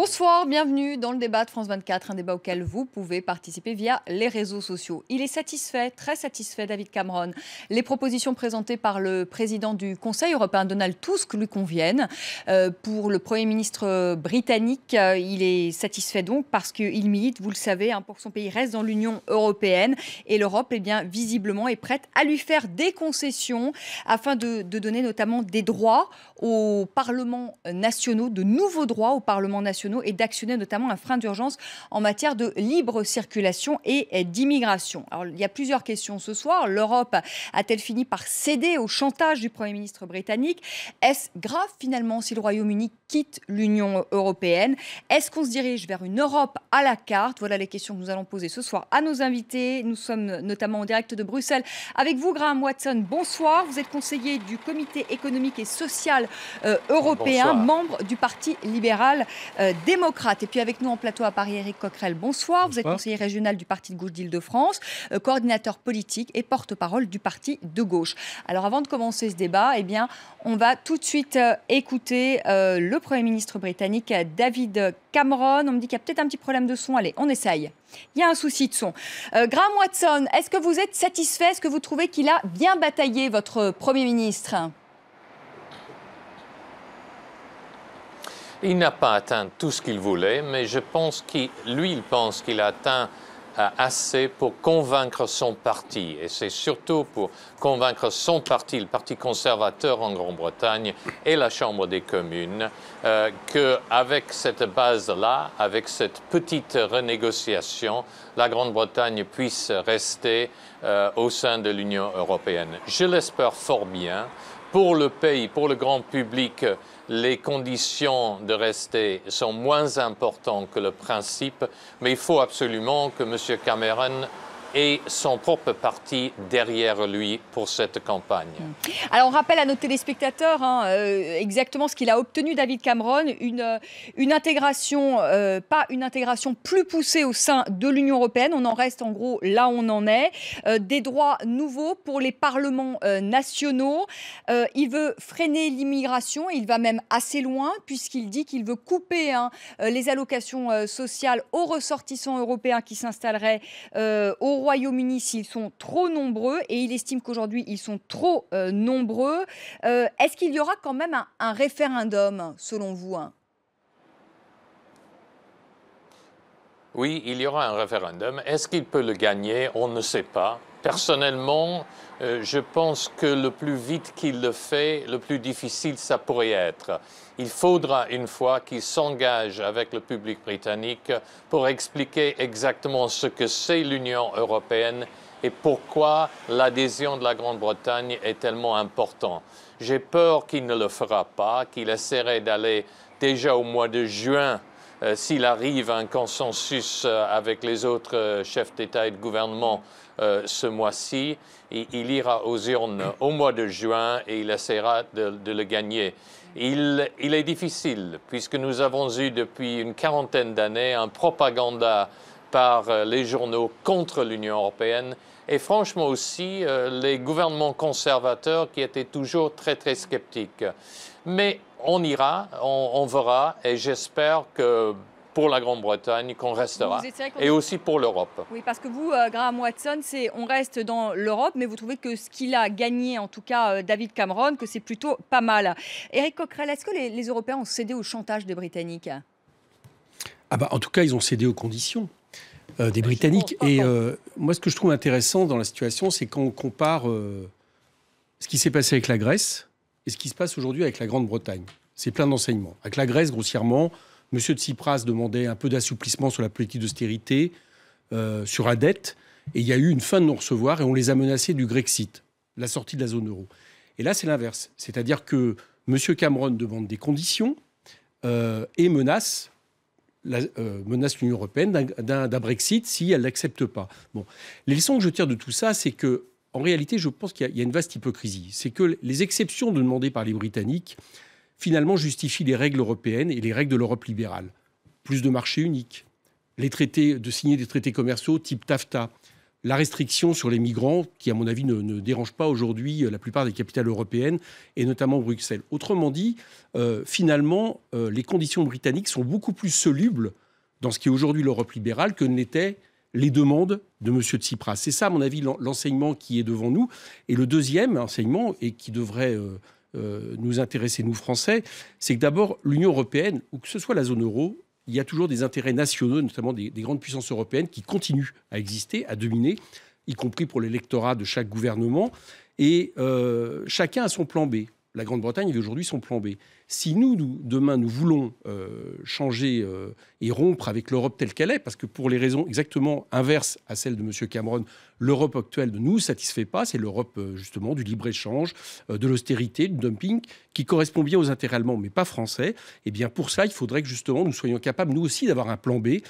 Bonsoir, bienvenue dans le débat de France 24, un débat auquel vous pouvez participer via les réseaux sociaux. Il est satisfait, très satisfait, David Cameron. Les propositions présentées par le président du Conseil européen, Donald Tusk, lui conviennent. Pour le Premier ministre britannique, il est satisfait donc parce qu'il milite, vous le savez, pour que son pays reste dans l'Union européenne. Et l'Europe, visiblement, est prête à lui faire des concessions afin de donner notamment des droits aux parlements nationaux, de nouveaux droits aux parlements nationaux, et d'actionner notamment un frein d'urgence en matière de libre circulation et d'immigration. Alors, il y a plusieurs questions ce soir. L'Europe a-t-elle fini par céder au chantage du Premier ministre britannique? Est-ce grave finalement si le Royaume-Uni quitte l'Union européenne? Est-ce qu'on se dirige vers une Europe à la carte? Voilà les questions que nous allons poser ce soir à nos invités. Nous sommes notamment en direct de Bruxelles avec vous, Graham Watson. Bonsoir. Vous êtes conseiller du Comité économique et social européen, Bonsoir. membre du Parti libéral démocrate. Et puis avec nous en plateau à Paris, Éric Coquerel, bonsoir. Vous êtes conseiller régional du Parti de gauche d'Île-de-France, coordinateur politique et porte-parole du Parti de gauche. Alors avant de commencer ce débat, on va tout de suite écouter le Premier ministre britannique, David Cameron. On me dit qu'il y a peut-être un petit problème de son. Allez, on essaye. Il y a un souci de son. Graham Watson, est-ce que vous êtes satisfait? Est-ce que vous trouvez qu'il a bien bataillé, votre Premier ministre? Il n'a pas atteint tout ce qu'il voulait, mais je pense il pense qu'il a atteint assez pour convaincre son parti. Et c'est surtout pour convaincre son parti, le Parti conservateur en Grande-Bretagne et la Chambre des communes, qu'avec cette base-là, avec cette petite renégociation, la Grande-Bretagne puisse rester au sein de l'Union européenne. Je l'espère fort bien. Pour le pays, pour le grand public, les conditions de rester sont moins importantes que le principe, mais il faut absolument que M. Cameron ait son propre parti derrière lui pour cette campagne. Alors on rappelle à nos téléspectateurs exactement ce qu'il a obtenu, David Cameron, une intégration, pas une intégration plus poussée au sein de l'Union européenne, on en reste en gros là où on en est, des droits nouveaux pour les parlements nationaux, il veut freiner l'immigration, il va même assez loin puisqu'il dit qu'il veut couper les allocations sociales aux ressortissants européens qui s'installeraient au Royaume-Uni s'ils sont trop nombreux, et il estime qu'aujourd'hui ils sont trop nombreux. Est-ce qu'il y aura quand même un référendum selon vous? Oui, il y aura un référendum. Est-ce qu'il peut le gagner? On ne sait pas. Personnellement, je pense que le plus vite qu'il le fait, le plus difficile ça pourrait être. Il faudra une fois qu'il s'engage avec le public britannique pour expliquer exactement ce que c'est l'Union européenne et pourquoi l'adhésion de la Grande-Bretagne est tellement importante. J'ai peur qu'il ne le fera pas, qu'il essaierait d'aller déjà au mois de juin. S'il arrive à un consensus avec les autres chefs d'État et de gouvernement ce mois-ci, il ira aux urnes au mois de juin et il essaiera de le gagner. Il est difficile, puisque nous avons eu depuis une quarantaine d'années un propaganda par les journaux contre l'Union européenne et franchement aussi les gouvernements conservateurs qui étaient toujours très très sceptiques. Mais on ira, on verra, et j'espère que pour la Grande-Bretagne qu'on restera, et aussi pour l'Europe. Oui, parce que vous, Graham Watson, on reste dans l'Europe, mais vous trouvez que ce qu'il a gagné, en tout cas David Cameron, que c'est plutôt pas mal. Éric Coquerel, est-ce que les Européens ont cédé au chantage des Britanniques? En tout cas, ils ont cédé aux conditions des Britanniques. Et moi, ce que je trouve intéressant dans la situation, c'est qu'on compare ce qui s'est passé avec la Grèce et ce qui se passe aujourd'hui avec la Grande-Bretagne. C'est plein d'enseignements. Avec la Grèce, grossièrement, M. Tsipras demandait un peu d'assouplissement sur la politique d'austérité, sur la dette, et il y a eu une fin de non-recevoir et on les a menacés du Grexit, la sortie de la zone euro. Et là, c'est l'inverse. C'est-à-dire que M. Cameron demande des conditions et menace l'Union européenne d'un Brexit si elle ne l'accepte pas. Bon. Les leçons que je tire de tout ça, c'est que, en réalité, je pense qu'il y a une vaste hypocrisie. C'est que les exceptions demandées par les Britanniques finalement justifient les règles européennes et les règles de l'Europe libérale. Plus de marché unique, signer des traités commerciaux type TAFTA, la restriction sur les migrants, qui, à mon avis, ne dérange pas aujourd'hui la plupart des capitales européennes, et notamment Bruxelles. Autrement dit, finalement, les conditions britanniques sont beaucoup plus solubles dans ce qui est aujourd'hui l'Europe libérale que ne l'étaient les demandes de M. Tsipras. C'est ça, à mon avis, l'enseignement qui est devant nous. Et le deuxième enseignement, et qui devrait nous intéresser, nous, Français, c'est que d'abord, l'Union européenne, ou que ce soit la zone euro, il y a toujours des intérêts nationaux, notamment des grandes puissances européennes, qui continuent à exister, à dominer, y compris pour l'électorat de chaque gouvernement. Et chacun a son plan B. La Grande-Bretagne avait aujourd'hui son plan B. Si demain, nous voulons changer et rompre avec l'Europe telle qu'elle est, parce que pour les raisons exactement inverses à celles de M. Cameron, l'Europe actuelle ne nous satisfait pas. C'est l'Europe, justement, du libre-échange, de l'austérité, du dumping, qui correspond bien aux intérêts allemands, mais pas français. Et bien, pour ça, il faudrait que, justement, nous soyons capables, nous aussi, d'avoir un plan B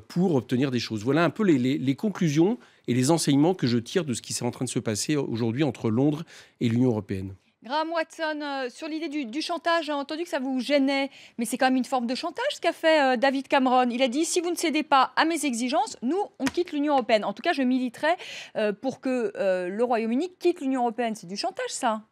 pour obtenir des choses. Voilà un peu les conclusions et les enseignements que je tire de ce qui est en train de se passer aujourd'hui entre Londres et l'Union européenne. Graham Watson, sur l'idée du chantage, j'ai entendu que ça vous gênait, mais c'est quand même une forme de chantage ce qu'a fait David Cameron. Il a dit, si vous ne cédez pas à mes exigences, nous, on quitte l'Union européenne. En tout cas, je militerai pour que le Royaume-Uni quitte l'Union européenne. C'est du chantage, ça?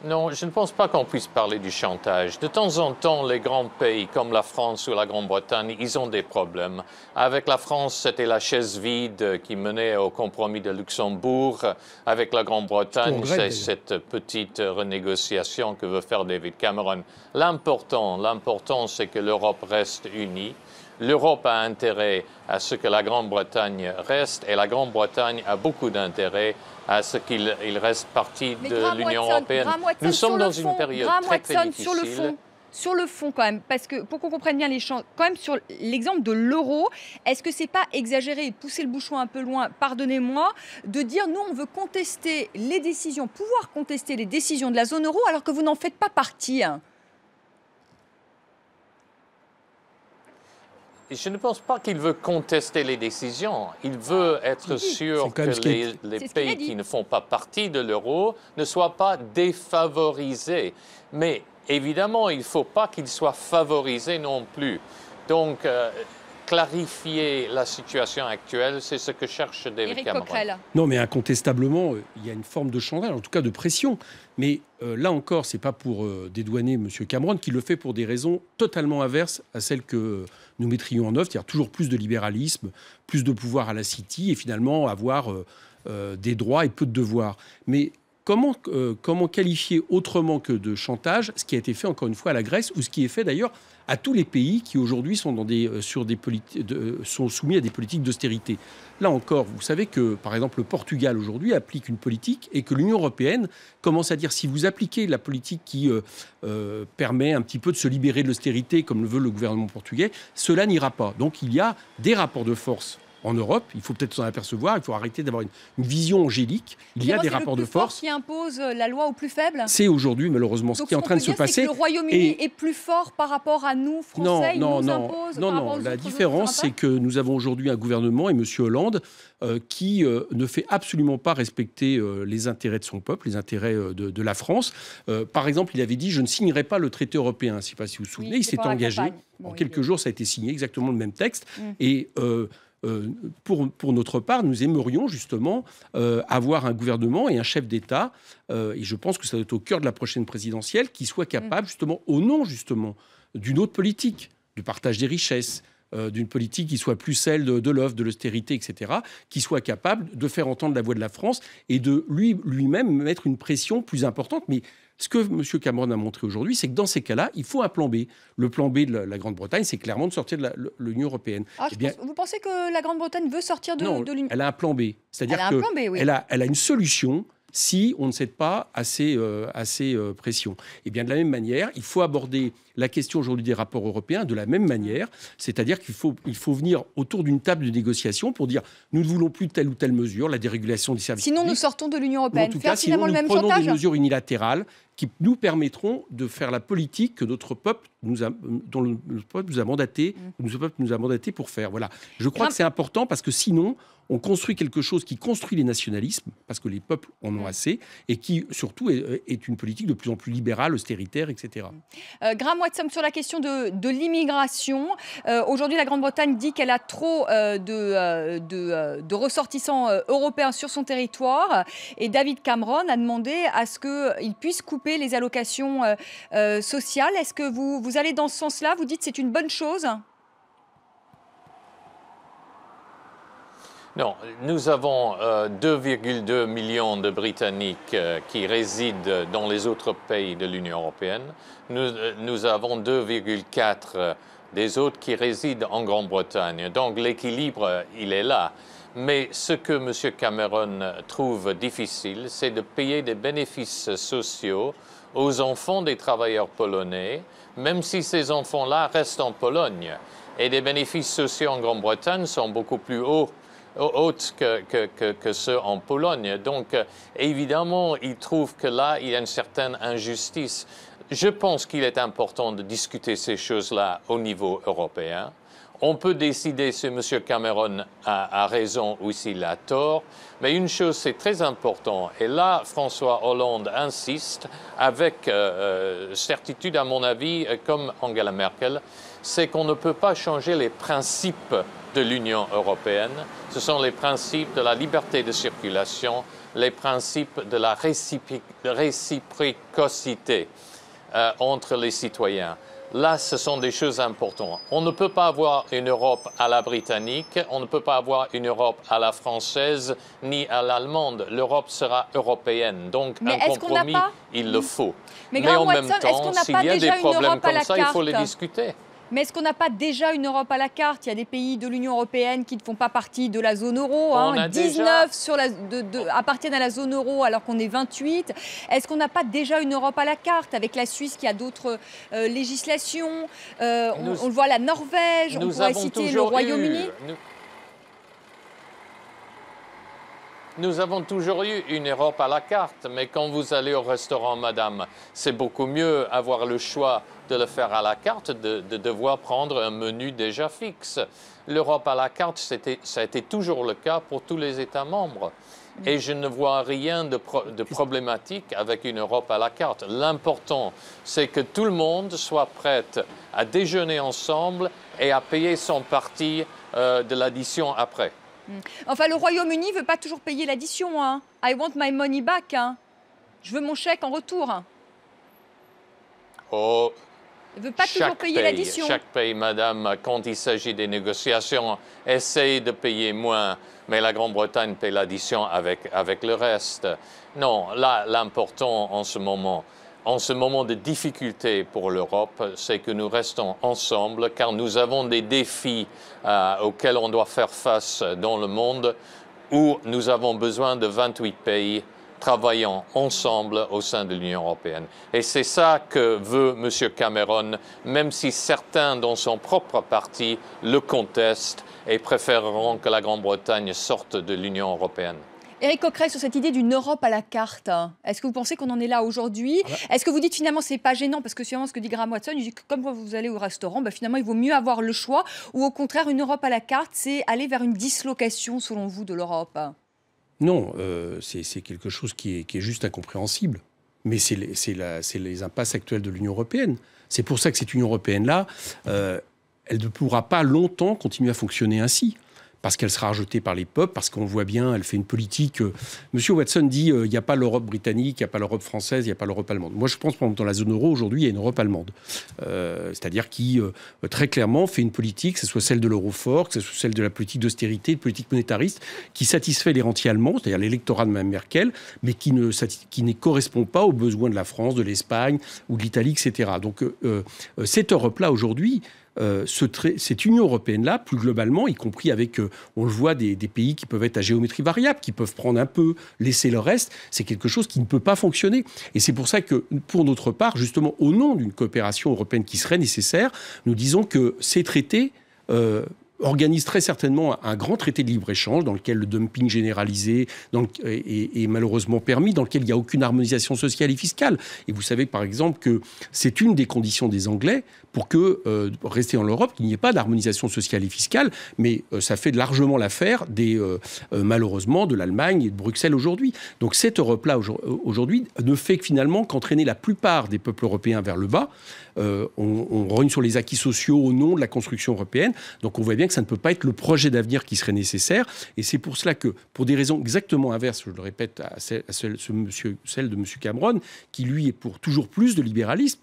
Non, je ne pense pas qu'on puisse parler du chantage. De temps en temps, les grands pays comme la France ou la Grande-Bretagne, ils ont des problèmes. Avec la France, c'était la chaise vide qui menait au compromis de Luxembourg. Avec la Grande-Bretagne, c'est cette petite renégociation que veut faire David Cameron. L'important, c'est que l'Europe reste unie. L'Europe a intérêt à ce que la Grande-Bretagne reste et la Grande-Bretagne a beaucoup d'intérêt à ce qu'il reste partie de l'Union européenne. Nous sommes dans une période très difficile. Sur le fond, quand même, parce que pour qu'on comprenne bien les champs, quand même sur l'exemple de l'euro, est-ce que c'est pas exagéré et pousser le bouchon un peu loin, pardonnez-moi, de dire nous on veut contester les décisions, pouvoir contester les décisions de la zone euro alors que vous n'en faites pas partie, hein? Je ne pense pas qu'il veut contester les décisions. Il veut être sûr que les pays qui ne font pas partie de l'euro ne soient pas défavorisés. Mais évidemment, il ne faut pas qu'ils soient favorisés non plus. Donc, clarifier la situation actuelle, c'est ce que cherche David Cameron. Non, mais incontestablement, il y a une forme de chantage, en tout cas de pression. Mais là encore, ce n'est pas pour dédouaner M. Cameron qui le fait pour des raisons totalement inverses à celles que nous mettrions en œuvre, c'est-à-dire toujours plus de libéralisme, plus de pouvoir à la City et finalement avoir des droits et peu de devoirs. Mais comment qualifier autrement que de chantage ce qui a été fait encore une fois à la Grèce ou ce qui est fait d'ailleurs à tous les pays qui aujourd'hui sont, sont soumis à des politiques d'austérité. Là encore, vous savez que, par exemple, le Portugal aujourd'hui applique une politique et que l'Union européenne commence à dire si vous appliquez la politique qui permet un petit peu de se libérer de l'austérité, comme le veut le gouvernement portugais, cela n'ira pas. Donc il y a des rapports de force en Europe, il faut peut-être s'en apercevoir, il faut arrêter d'avoir une vision angélique. Il y a des rapports de force. C'est le plus fort qui impose la loi au plus faible. C'est aujourd'hui malheureusement ce qui est en train de se passer. Que le Royaume-Uni est plus fort par rapport à nous, Français. Non. La différence, c'est que nous avons aujourd'hui un gouvernement et M. Hollande qui ne fait absolument pas respecter les intérêts de son peuple, les intérêts de la France. Par exemple, il avait dit je ne signerai pas le traité européen. Je ne sais pas si vous vous souvenez, il s'était engagé. En quelques jours, ça a été signé, exactement le même texte. Et pour notre part, nous aimerions justement avoir un gouvernement et un chef d'État, et je pense que ça doit être au cœur de la prochaine présidentielle, qui soit capable justement, au nom justement d'une autre politique, du partage des richesses, d'une politique qui soit plus celle de l'offre, de l'austérité, etc., qui soit capable de faire entendre la voix de la France et de lui-même mettre une pression plus importante. Mais ce que M. Cameron a montré aujourd'hui, c'est que dans ces cas-là, il faut un plan B. Le plan B de la Grande-Bretagne, c'est clairement de sortir de l'Union européenne. Vous pensez que la Grande-Bretagne veut sortir de l'Union? Elle a un plan B. C'est-à-dire qu'elle a une solution si on ne cède pas à ces pressions. Et bien de la même manière, il faut aborder la question aujourd'hui des rapports européens de la même manière, c'est-à-dire qu'il faut venir autour d'une table de négociation pour dire nous ne voulons plus telle ou telle mesure, la dérégulation des services publics. Nous sortons de l'Union européenne. En tout cas, sinon nous prenons des mesures unilatérales qui nous permettront de faire la politique que notre peuple dont le peuple nous a mandaté, pour faire. Voilà. Je crois que c'est important parce que sinon, on construit quelque chose qui construit les nationalismes, parce que les peuples en ont assez, et qui surtout est une politique de plus en plus libérale, austéritaire, etc. Graham Watson, sur la question de l'immigration, aujourd'hui la Grande-Bretagne dit qu'elle a trop de ressortissants européens sur son territoire et David Cameron a demandé à ce qu'il puisse couper les allocations sociales. Est-ce que vous allez dans ce sens-là? Vous dites que c'est une bonne chose? Non, nous avons 2,2 millions de Britanniques qui résident dans les autres pays de l'Union européenne. Nous avons 2,4 des autres qui résident en Grande-Bretagne. Donc l'équilibre, il est là. Mais ce que M. Cameron trouve difficile, c'est de payer des bénéfices sociaux aux enfants des travailleurs polonais, même si ces enfants-là restent en Pologne. Et les bénéfices sociaux en Grande-Bretagne sont beaucoup plus hautes que ceux en Pologne. Donc, évidemment, il trouve que là, il y a une certaine injustice. Je pense qu'il est important de discuter ces choses-là au niveau européen. On peut décider si M. Cameron a raison ou s'il a tort, mais une chose, c'est très important, et là, François Hollande insiste avec certitude, à mon avis, comme Angela Merkel, c'est qu'on ne peut pas changer les principes de l'Union européenne. Ce sont les principes de la liberté de circulation, les principes de la réciprocité entre les citoyens. Là, ce sont des choses importantes. On ne peut pas avoir une Europe à la britannique, on ne peut pas avoir une Europe à la française ni à l'allemande. L'Europe sera européenne. Donc, un compromis, il le faut. Mais en même temps, s'il y a des problèmes comme ça, il faut les discuter. Mais est-ce qu'on n'a pas déjà une Europe à la carte? Il y a des pays de l'Union européenne qui ne font pas partie de la zone euro. 19 appartiennent à la zone euro alors qu'on est 28. Est-ce qu'on n'a pas déjà une Europe à la carte avec la Suisse qui a d'autres législations? On le voit, la Norvège, on pourrait citer le Royaume-Uni. Nous avons toujours eu une Europe à la carte, mais quand vous allez au restaurant, madame, c'est beaucoup mieux avoir le choix de le faire à la carte, de devoir prendre un menu déjà fixe. L'Europe à la carte, ça a été toujours le cas pour tous les États membres. Et je ne vois rien de problématique avec une Europe à la carte. L'important, c'est que tout le monde soit prêt à déjeuner ensemble et à payer son parti de l'addition après. Enfin, le Royaume-Uni ne veut pas toujours payer l'addition. Hein. I want my money back. Hein. Je veux mon chèque en retour. Oh, il ne veut pas toujours payer l'addition. Chaque pays, madame, quand il s'agit des négociations, essaye de payer moins, mais la Grande-Bretagne paye l'addition avec le reste. Non, là, l'important en ce moment de difficulté pour l'Europe, c'est que nous restons ensemble, car nous avons des défis auxquels on doit faire face dans le monde, où nous avons besoin de 28 pays travaillant ensemble au sein de l'Union européenne. Et c'est ça que veut M. Cameron, même si certains dans son propre parti le contestent et préféreront que la Grande-Bretagne sorte de l'Union européenne. Éric Coquerel, sur cette idée d'une Europe à la carte, est-ce que vous pensez qu'on en est là aujourd'hui? Est-ce que vous dites finalement c'est pas gênant? Parce que finalement ce que dit Graham Watson, il dit que comme vous allez au restaurant, finalement il vaut mieux avoir le choix. Ou au contraire, une Europe à la carte, c'est aller vers une dislocation selon vous de l'Europe? Non, c'est quelque chose qui est juste incompréhensible. Mais c'est les impasses actuelles de l'Union européenne. C'est pour ça que cette Union européenne-là, elle ne pourra pas longtemps continuer à fonctionner ainsi. Parce qu'elle sera rejetée par les peuples, parce qu'on voit bien, elle fait une politique... Monsieur Watson dit il n'y a pas l'Europe britannique, il n'y a pas l'Europe française, il n'y a pas l'Europe allemande. Moi, je pense, par exemple, dans la zone euro, aujourd'hui, il y a une Europe allemande. C'est-à-dire qui, très clairement, fait une politique, que ce soit celle de l'euro fort, que ce soit celle de la politique d'austérité, de politique monétariste, qui satisfait les rentiers allemands, c'est-à-dire l'électorat de Mme Merkel, mais qui ne correspond pas aux besoins de la France, de l'Espagne ou de l'Italie, etc. Donc, cette Europe-là, aujourd'hui... cette Union européenne-là, plus globalement, y compris avec, on le voit, des pays qui peuvent être à géométrie variable, qui peuvent prendre un peu, laisser le reste, c'est quelque chose qui ne peut pas fonctionner. Et c'est pour ça que, pour notre part, justement, au nom d'une coopération européenne qui serait nécessaire, nous disons que ces traités organise très certainement un grand traité de libre-échange dans lequel le dumping généralisé est malheureusement permis, dans lequel il n'y a aucune harmonisation sociale et fiscale. Et vous savez par exemple que c'est une des conditions des Anglais pour que, rester en Europe, qu'il n'y ait pas d'harmonisation sociale et fiscale, mais ça fait largement l'affaire malheureusement de l'Allemagne et de Bruxelles aujourd'hui. Donc cette Europe-là aujourd'hui ne fait que finalement qu'entraîner la plupart des peuples européens vers le bas. On rogne sur les acquis sociaux au nom de la construction européenne. Donc on voit bien que ça ne peut pas être le projet d'avenir qui serait nécessaire. Et c'est pour cela que, pour des raisons exactement inverses, je le répète, à celle de M. Cameron, qui lui est pour toujours plus de libéralisme,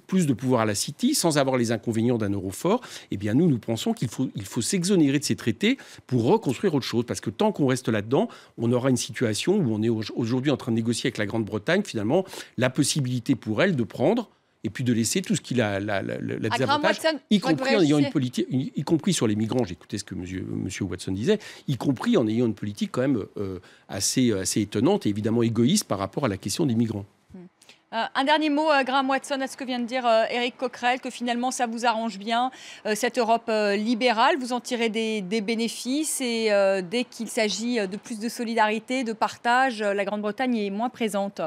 plus de pouvoir à la City, sans avoir les inconvénients d'un euro fort, eh bien nous pensons qu'il faut s'exonérer de ces traités pour reconstruire autre chose. Parce que tant qu'on reste là-dedans, on aura une situation où on est aujourd'hui en train de négocier avec la Grande-Bretagne, finalement, la possibilité pour elle de prendre et puis de laisser tout ce qu'il a la désavantage, y compris en ayant une politique, y compris sur les migrants, j'écoutais ce que monsieur Watson disait, y compris en ayant une politique quand même assez étonnante et évidemment égoïste par rapport à la question des migrants. Un dernier mot, Graham Watson, à ce que vient de dire Éric Coquerel, que finalement ça vous arrange bien, cette Europe libérale, vous en tirez des bénéfices et dès qu'il s'agit de plus de solidarité, de partage, la Grande-Bretagne est moins présente.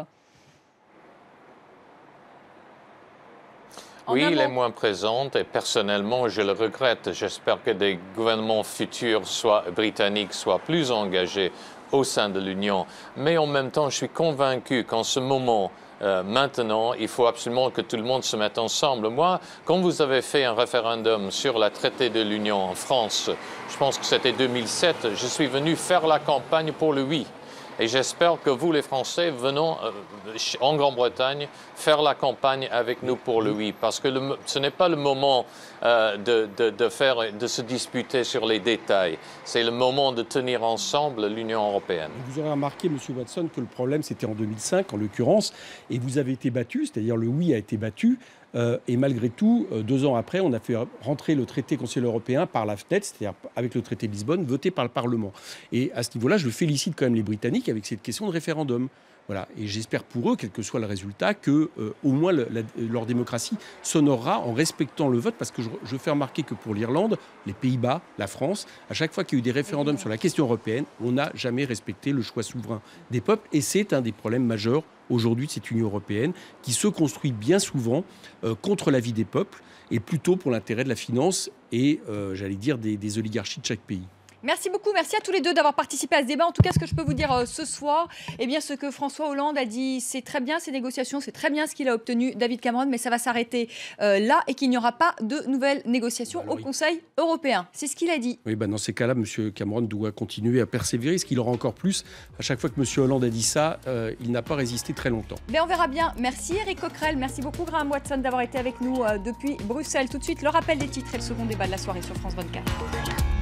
Oui, il est moins présente et personnellement, je le regrette. J'espère que des gouvernements futurs, britanniques, soient plus engagés au sein de l'Union. Mais en même temps, je suis convaincu qu'en ce moment, maintenant, il faut absolument que tout le monde se mette ensemble. Moi, quand vous avez fait un référendum sur la traité de l'Union en France, je pense que c'était 2007, je suis venu faire la campagne pour le oui. Et j'espère que vous, les Français, venons en Grande-Bretagne faire la campagne avec nous pour le oui. Parce que ce n'est pas le moment de se disputer sur les détails. C'est le moment de tenir ensemble l'Union européenne. Vous aurez remarqué, M. Watson, que le problème, c'était en 2005, en l'occurrence, et vous avez été battu, c'est-à-dire le oui a été battu. Et malgré tout, 2 ans après, on a fait rentrer le traité Conseil européen par la fenêtre, c'est-à-dire avec le traité de Lisbonne, voté par le Parlement. Et à ce niveau-là, je félicite quand même les Britanniques avec cette question de référendum. Voilà. Et j'espère pour eux, quel que soit le résultat, que au moins leur démocratie s'honorera en respectant le vote, parce que je fais remarquer que pour l'Irlande, les Pays-Bas, la France, à chaque fois qu'il y a eu des référendums sur la question européenne, on n'a jamais respecté le choix souverain des peuples. Et c'est un des problèmes majeurs aujourd'hui de cette Union européenne, qui se construit bien souvent contre l'avis des peuples et plutôt pour l'intérêt de la finance et, j'allais dire, des oligarchies de chaque pays. Merci beaucoup, merci à tous les deux d'avoir participé à ce débat. En tout cas, ce que je peux vous dire ce soir, eh bien, ce que François Hollande a dit, c'est très bien ces négociations, c'est très bien ce qu'il a obtenu, David Cameron, mais ça va s'arrêter là et qu'il n'y aura pas de nouvelles négociations au Conseil européen. C'est ce qu'il a dit. Oui, dans ces cas-là, M. Cameron doit continuer à persévérer, ce qu'il aura encore plus. À chaque fois que M. Hollande a dit ça, il n'a pas résisté très longtemps. Mais on verra bien. Merci Éric Coquerel, merci beaucoup Graham Watson d'avoir été avec nous depuis Bruxelles. Tout de suite, le rappel des titres et le second débat de la soirée sur France 24.